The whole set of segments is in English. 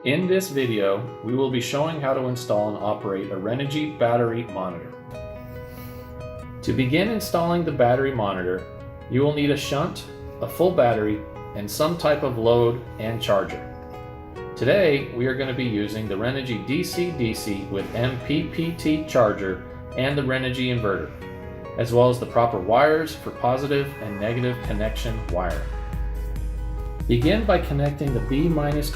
In this video, we will be showing how to install and operate a Renogy battery monitor. To begin installing the battery monitor, you will need a shunt, a full battery, and some type of load and charger. Today, we are going to be using the Renogy DC-DC with MPPT charger and the Renogy inverter, as well as the proper wires for positive and negative connection wiring. Begin by connecting the B-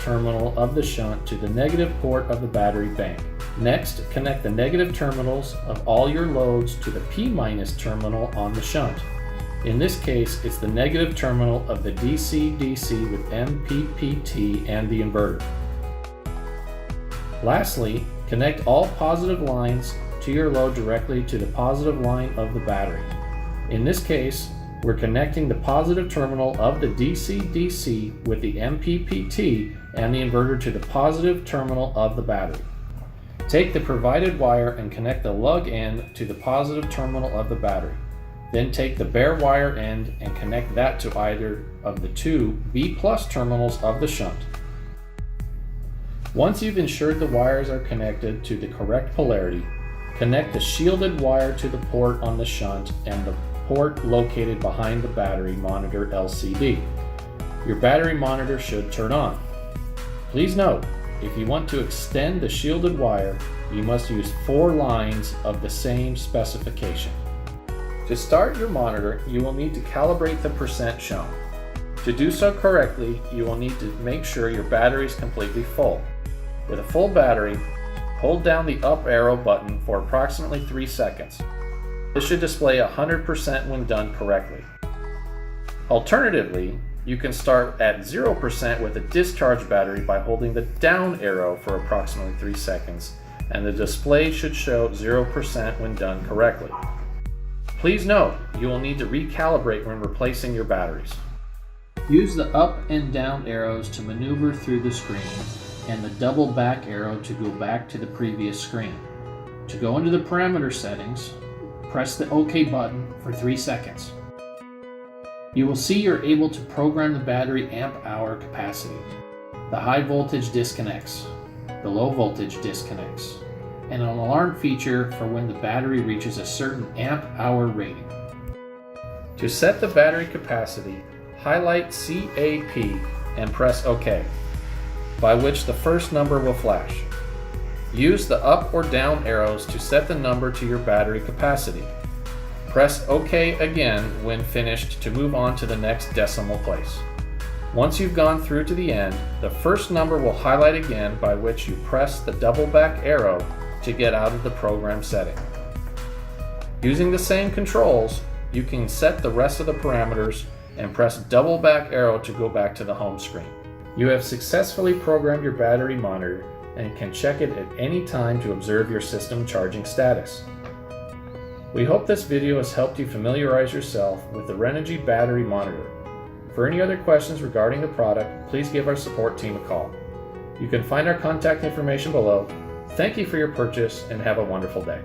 terminal of the shunt to the negative port of the battery bank. Next, connect the negative terminals of all your loads to the P- terminal on the shunt. In this case, it's the negative terminal of the DC-DC with MPPT and the inverter. Lastly, connect all positive lines to your load directly to the positive line of the battery. In this case, we're connecting the positive terminal of the DC-DC with the MPPT and the inverter to the positive terminal of the battery. Take the provided wire and connect the lug end to the positive terminal of the battery. Then take the bare wire end and connect that to either of the two B+ terminals of the shunt. Once you've ensured the wires are connected to the correct polarity, connect the shielded wire to the port on the shunt and the port located behind the battery monitor LCD. Your battery monitor should turn on. Please note, if you want to extend the shielded wire, you must use 4 lines of the same specification. To start your monitor, you will need to calibrate the percent shown. To do so correctly, you will need to make sure your battery is completely full. With a full battery, hold down the up arrow button for approximately 3 seconds. This should display 100% when done correctly. Alternatively, you can start at 0% with a discharge battery by holding the down arrow for approximately 3 seconds, and the display should show 0% when done correctly. Please note, you will need to recalibrate when replacing your batteries. Use the up and down arrows to maneuver through the screen, and the double back arrow to go back to the previous screen. To go into the parameter settings, press the OK button for 3 seconds. You will see you're able to program the battery amp-hour capacity. The high voltage disconnects, the low voltage disconnects, and an alarm feature for when the battery reaches a certain amp-hour rating. To set the battery capacity, highlight CAP and press OK, by which the first number will flash. Use the up or down arrows to set the number to your battery capacity. Press OK again when finished to move on to the next decimal place. Once you've gone through to the end, the first number will highlight again, by which you press the double back arrow to get out of the program setting. Using the same controls, you can set the rest of the parameters and press double back arrow to go back to the home screen. You have successfully programmed your battery monitor and can check it at any time to observe your system charging status. We hope this video has helped you familiarize yourself with the Renogy battery monitor. For any other questions regarding the product, please give our support team a call. You can find our contact information below. Thank you for your purchase and have a wonderful day.